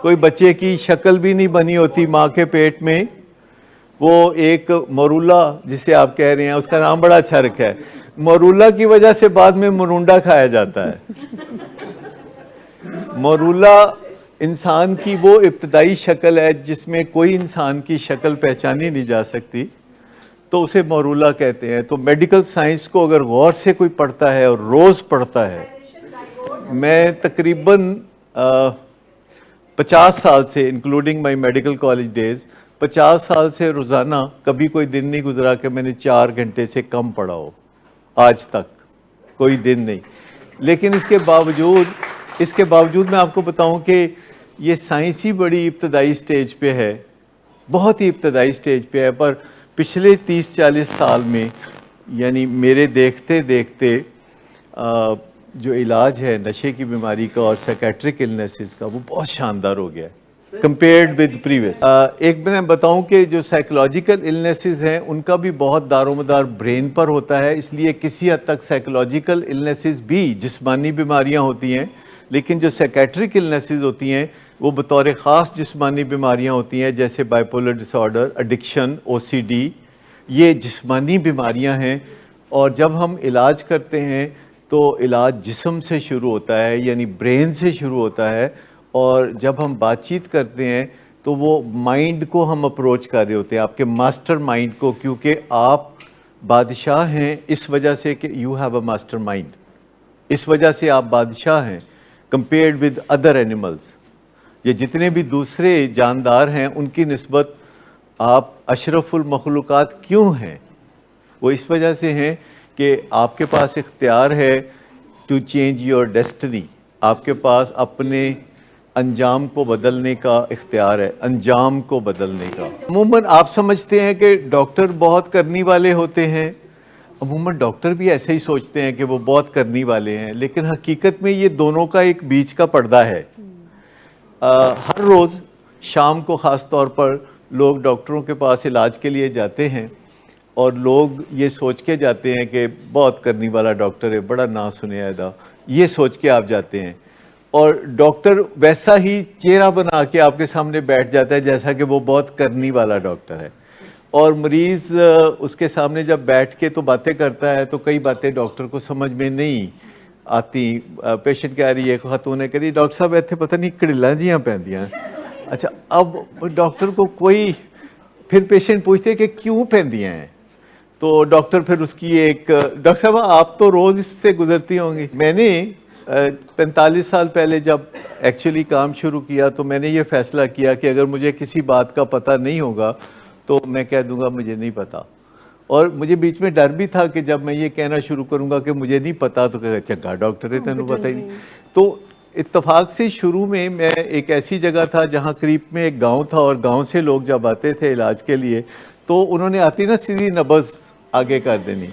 کوئی بچے کی شکل بھی نہیں بنی ہوتی ماں کے پیٹ میں، وہ ایک مورولا جسے آپ کہہ رہے ہیں، اس کا نام بڑا اچھا رکھا ہے، مورولا کی وجہ سے بعد میں مرونڈا کھایا جاتا ہے۔ مورولا انسان کی وہ ابتدائی شکل ہے جس میں کوئی انسان کی شکل پہچانی نہیں جا سکتی، تو اسے مورولا کہتے ہیں۔ تو میڈیکل سائنس کو اگر غور سے کوئی پڑھتا ہے اور روز پڑھتا ہے، میں تقریباً 50 سال سے including my medical college days, 50 سال سے روزانہ کبھی کوئی دن نہیں گزرا کہ میں نے 4 گھنٹے سے کم پڑھا ہو، آج تک کوئی دن نہیں۔ لیکن اس کے باوجود میں آپ کو بتاؤں کہ یہ سائنسی بڑی ابتدائی سٹیج پہ ہے، بہت ہی ابتدائی سٹیج پہ ہے، پر پچھلے 30-40 سال میں یعنی میرے دیکھتے دیکھتے جو علاج ہے نشے کی بیماری کا اور سائیکیٹرک النیسز کا، وہ بہت شاندار ہو گیا ہے کمپیئرڈ ود پریویس۔ ایک میں بتاؤں کہ جو سائیکولوجیکل النیسز ہیں ان کا بھی بہت دار و مدار برین پر ہوتا ہے، اس لیے کسی حد تک سائیکولوجیکل النیسز بھی جسمانی بیماریاں ہوتی ہیں، لیکن جو سائیکیٹرک النیسز ہوتی ہیں وہ بطور خاص جسمانی بیماریاں ہوتی ہیں، جیسے بائیپولر ڈس آرڈر، ایڈکشن، او سی ڈی، یہ جسمانی بیماریاں ہیں۔ اور جب ہم علاج کرتے ہیں تو علاج جسم سے شروع ہوتا ہے، یعنی برین سے شروع ہوتا ہے، اور جب ہم بات چیت کرتے ہیں تو وہ مائنڈ کو ہم اپروچ کر رہے ہوتے ہیں، آپ کے ماسٹر مائنڈ کو، کیونکہ آپ بادشاہ ہیں اس وجہ سے کہ you have a mastermind, اس وجہ سے آپ بادشاہ ہیں کمپیئرڈ ود ادر اینیملز۔ یہ جتنے بھی دوسرے جاندار ہیں ان کی نسبت آپ اشرف المخلوقات کیوں ہیں؟ وہ اس وجہ سے ہیں کہ آپ کے پاس اختیار ہے ٹو چینج یور ڈیسٹنی، آپ کے پاس اپنے انجام کو بدلنے کا اختیار ہے، انجام کو بدلنے کا۔ عموماً آپ سمجھتے ہیں کہ ڈاکٹر بہت کرنی والے ہوتے ہیں، عموماً ڈاکٹر بھی ایسے ہی سوچتے ہیں کہ وہ بہت کرنی والے ہیں، لیکن حقیقت میں یہ دونوں کا ایک بیچ کا پردہ ہے۔ ہر روز شام کو خاص طور پر لوگ ڈاکٹروں کے پاس علاج کے لیے جاتے ہیں، اور لوگ یہ سوچ کے جاتے ہیں کہ بہت کرنی والا ڈاکٹر ہے، بڑا نا سنیدہ، یہ سوچ کے آپ جاتے ہیں، اور ڈاکٹر ویسا ہی چہرہ بنا کے آپ کے سامنے بیٹھ جاتا ہے جیسا کہ وہ بہت کرنی والا ڈاکٹر ہے، اور مریض اس کے سامنے جب بیٹھ کے تو باتیں کرتا ہے تو کئی باتیں ڈاکٹر کو سمجھ میں نہیں آتی۔ پیشنٹ کہہ رہی ہے، خاتون نے کہہ رہی ڈاکٹر صاحب ایتھے پتہ نہیں کڑیلاں جیاں پہندیاں۔ اچھا، اب ڈاکٹر کو کوئی پھر پیشنٹ پوچھتے کہ کیوں پہندیاں ہیں، تو ڈاکٹر پھر اس کی ایک، ڈاکٹر صاحب آپ تو روز اس سے گزرتی ہوں گی۔ میں نے 45 سال پہلے جب ایکچولی کام شروع کیا تو میں نے یہ فیصلہ کیا کہ اگر مجھے کسی بات کا پتہ نہیں ہوگا تو میں کہہ دوں گا مجھے نہیں پتا، اور مجھے بیچ میں ڈر بھی تھا کہ جب میں یہ کہنا شروع کروں گا کہ مجھے نہیں پتا تو کہ چنگا ڈاکٹر ہے تینوں پتہ ہی نہیں۔ تو اتفاق سے شروع میں ایک ایسی جگہ تھا جہاں قریب میں ایک گاؤں تھا، اور گاؤں سے لوگ جب آتے تھے علاج کے لیے تو انہوں نے آتی نا سیدھی نبض آگے کر دینی،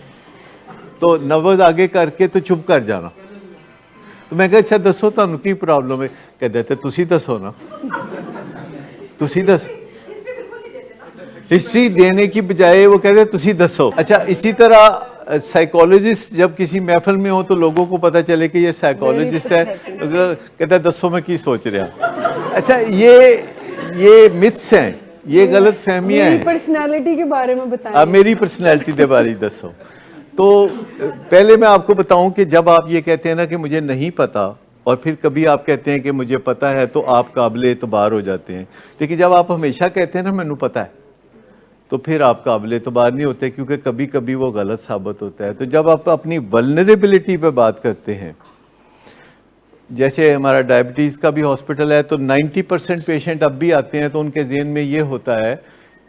تو نبض آگے کر کے تو چپ کر جانا۔ تو میں کہا اچھا دسو تانوں کی پرابلم ہے؟ کہتے تھے تسی دسو نا، تسی دس، ہسٹری دینے کی بجائے وہ کہتے ہیں تسی دسو۔ اچھا، اسی طرح سائیکالوجسٹ جب کسی محفل میں ہو تو لوگوں کو پتہ چلے کہ یہ سائیکالوجسٹ ہے، کہتا ہے دسو میں کی سوچ رہا۔ اچھا، یہ متس ہیں، یہ غلط فہمیاں ہیں۔ میری پرسنالٹی کے بارے میں بتائیں۔ میری پرسنالٹی کے بارے میں دسو۔ تو پہلے میں آپ کو بتاؤں کہ جب آپ یہ کہتے ہیں نا کہ مجھے نہیں پتا، اور پھر کبھی آپ کہتے ہیں کہ مجھے پتا ہے، تو آپ قابل اعتبار ہو جاتے ہیں، لیکن جب آپ ہمیشہ کہتے ہیں نا مینوں پتا ہے تو پھر آپ قابل اعتبار نہیں ہوتے، کیونکہ کبھی کبھی وہ غلط ثابت ہوتا ہے۔ تو جب آپ اپنی ولنریبلٹی پہ بات کرتے ہیں، جیسے ہمارا ڈائبٹیز کا بھی ہاسپٹل ہے، تو 90% پیشنٹ اب بھی آتے ہیں تو ان کے ذہن میں یہ ہوتا ہے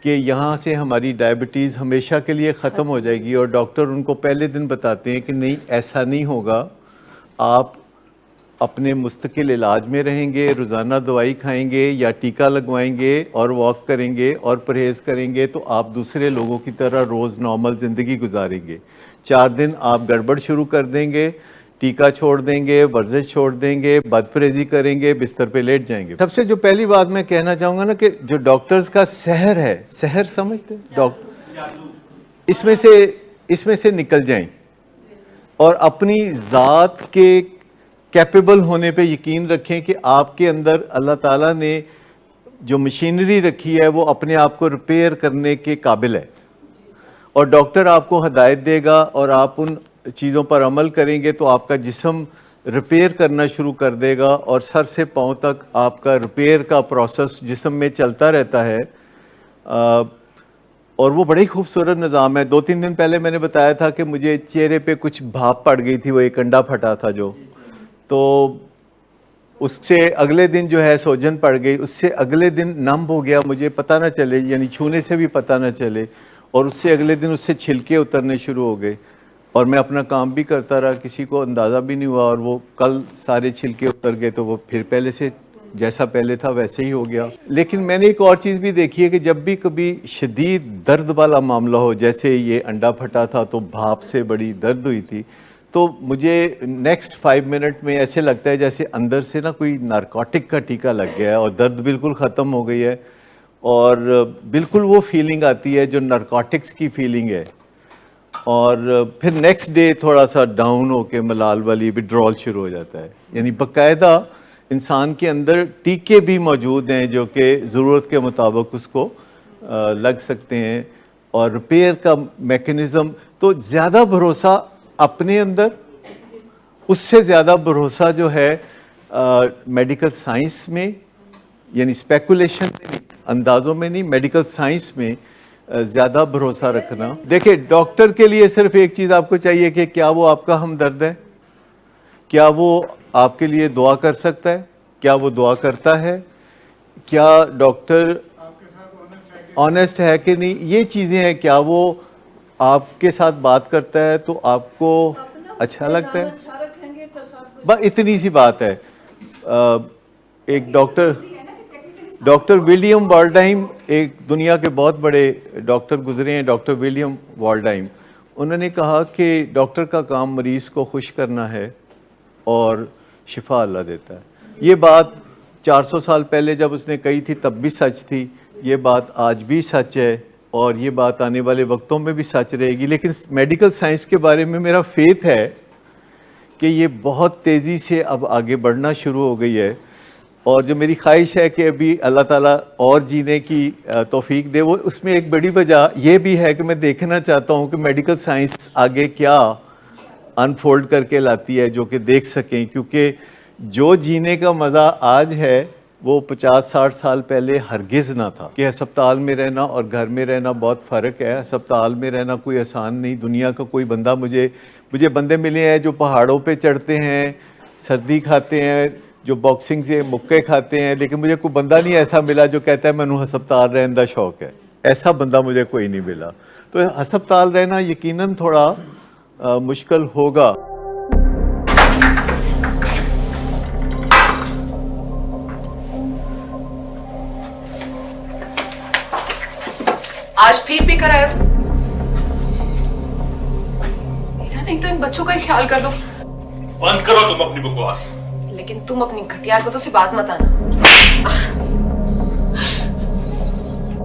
کہ یہاں سے ہماری ڈائبٹیز ہمیشہ کے لیے ختم ہو جائے گی، اور ڈاکٹر ان کو پہلے دن بتاتے ہیں کہ نہیں ایسا نہیں ہوگا، آپ اپنے مستقل علاج میں رہیں گے، روزانہ دوائی کھائیں گے یا ٹیکہ لگوائیں گے اور واک کریں گے اور پرہیز کریں گے تو آپ دوسرے لوگوں کی طرح روز نارمل زندگی گزاریں گے۔ 4 دن آپ گڑبڑ شروع کر دیں گے، ٹیکہ چھوڑ دیں گے، ورزش چھوڑ دیں گے، بد پرہیزی کریں گے، بستر پہ لیٹ جائیں گے۔ سب سے جو پہلی بات میں کہنا چاہوں گا نا کہ جو ڈاکٹرز کا سحر ہے، سحر سمجھتے ہیں ڈاکٹر، اس میں سے نکل جائیں اور اپنی ذات کے کیپیبل ہونے پہ یقین رکھیں کہ آپ کے اندر اللہ تعالیٰ نے جو مشینری رکھی ہے وہ اپنے آپ کو ریپیئر کرنے کے قابل ہے، اور ڈاکٹر آپ کو ہدایت دے گا اور آپ ان چیزوں پر عمل کریں گے تو آپ کا جسم ریپیئر کرنا شروع کر دے گا، اور سر سے پاؤں تک آپ کا ریپیئر کا پروسیس جسم میں چلتا رہتا ہے. اور وہ بڑی خوبصورت نظام ہے. 2-3 دن پہلے میں نے بتایا تھا کہ مجھے چہرے پہ کچھ بھاپ پڑ گئی تھی، وہ ایک انڈا پھٹا تھا جو، تو اس سے اگلے دن جو ہے سوجن پڑ گئی، اس سے اگلے دن نم ہو گیا، مجھے پتہ نہ چلے، یعنی چھونے سے بھی پتہ نہ چلے، اور اس سے اگلے دن اس سے چھلکے اترنے شروع ہو گئے، اور میں اپنا کام بھی کرتا رہا، کسی کو اندازہ بھی نہیں ہوا، اور وہ کل سارے چھلکے اتر گئے تو وہ پھر پہلے سے جیسا پہلے تھا ویسے ہی ہو گیا. لیکن میں نے ایک اور چیز بھی دیکھی ہے کہ جب بھی کبھی شدید درد والا معاملہ ہو، جیسے یہ انڈا پھٹا تھا تو بھاپ سے بڑی درد ہوئی تھی، تو مجھے نیکسٹ 5 منٹ میں ایسے لگتا ہے جیسے اندر سے نا کوئی نارکوٹک کا ٹیکہ لگ گیا ہے اور درد بالکل ختم ہو گئی ہے، اور بالکل وہ فیلنگ آتی ہے جو نارکوٹکس کی فیلنگ ہے. اور پھر نیکسٹ ڈے تھوڑا سا ڈاؤن ہو کے ملال والی وڈرول شروع ہو جاتا ہے. یعنی باقاعدہ انسان کے اندر ٹیکے بھی موجود ہیں جو کہ ضرورت کے مطابق اس کو لگ سکتے ہیں، اور ریپیئر کا میکنزم. تو زیادہ بھروسہ اپنے اندر، اس سے زیادہ بھروسہ جو ہے میڈیکل سائنس میں، یعنی اسپیکولیشن میں نہیں، اندازوں میں نہیں، میڈیکل سائنس میں زیادہ بھروسہ رکھنا. دیکھیں ڈاکٹر کے لیے صرف ایک چیز آپ کو چاہیے کہ کیا وہ آپ کا ہمدرد ہے، کیا وہ آپ کے لیے دعا کر سکتا ہے، کیا وہ دعا کرتا ہے، کیا ڈاکٹر آنیسٹ ہے کہ نہیں، یہ چیزیں ہیں. کیا وہ آپ کے ساتھ بات کرتا ہے تو آپ کو اچھا لگتا ہے، بس اتنی سی بات ہے. ایک ڈاکٹر ولیم والڈہائم، ایک دنیا کے بہت بڑے ڈاکٹر گزرے ہیں، ڈاکٹر ولیم والڈہائم، انہوں نے کہا کہ ڈاکٹر کا کام مریض کو خوش کرنا ہے اور شفا اللہ دیتا ہے. یہ بات 400 سال پہلے جب اس نے کہی تھی تب بھی سچ تھی، یہ بات آج بھی سچ ہے، اور یہ بات آنے والے وقتوں میں بھی سچ رہے گی. لیکن میڈیکل سائنس کے بارے میں میرا فیتھ ہے کہ یہ بہت تیزی سے اب آگے بڑھنا شروع ہو گئی ہے، اور جو میری خواہش ہے کہ ابھی اللہ تعالیٰ اور جینے کی توفیق دے. وہ اس میں ایک بڑی وجہ یہ بھی ہے کہ میں دیکھنا چاہتا ہوں کہ میڈیکل سائنس آگے کیا انفولڈ کر کے لاتی ہے جو کہ دیکھ سکیں، کیونکہ جو جینے کا مزہ آج ہے وہ 50-60 سال پہلے ہرگز نہ تھا. کہ ہسپتال میں رہنا اور گھر میں رہنا بہت فرق ہے. ہسپتال میں رہنا کوئی آسان نہیں. دنیا کا کوئی بندہ مجھے بندے ملے ہیں جو پہاڑوں پہ چڑھتے ہیں، سردی کھاتے ہیں، جو باکسنگ سے مکے کھاتے ہیں، لیکن مجھے کوئی بندہ نہیں ایسا ملا جو کہتا ہے میں نے ہسپتال رہن دا شوق ہے. ایسا بندہ مجھے کوئی نہیں ملا. تو ہسپتال رہنا یقیناً تھوڑا مشکل ہوگا. آج پھر بھی کرایا تو میرا نہیں تو ان بچوں کا ہی خیال کر لو. بند کرو تم اپنی بکواس. لیکن تم اپنی گھٹیا کو تو سے باز مت آنا.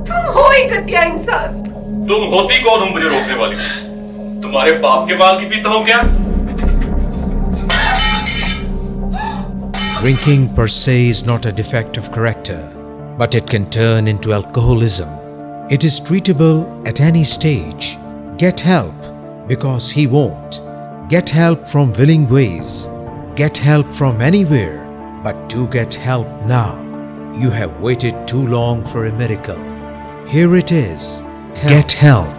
تم ہو ہی گھٹیا انسان. تم ہوتی کون ہو مجھے روکنے والی؟ تمہارے باپ کے مال کی پیتا ہوں کیا؟ Drinking per se is not a defect of character, but it can turn into alcoholism. It is treatable at any stage. Get help, because he won't. Get help from willing ways. Get help from anywhere, but do get help now. You have waited too long for a miracle. Here it is. Get help.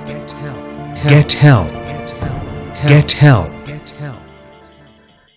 Get help. Get help.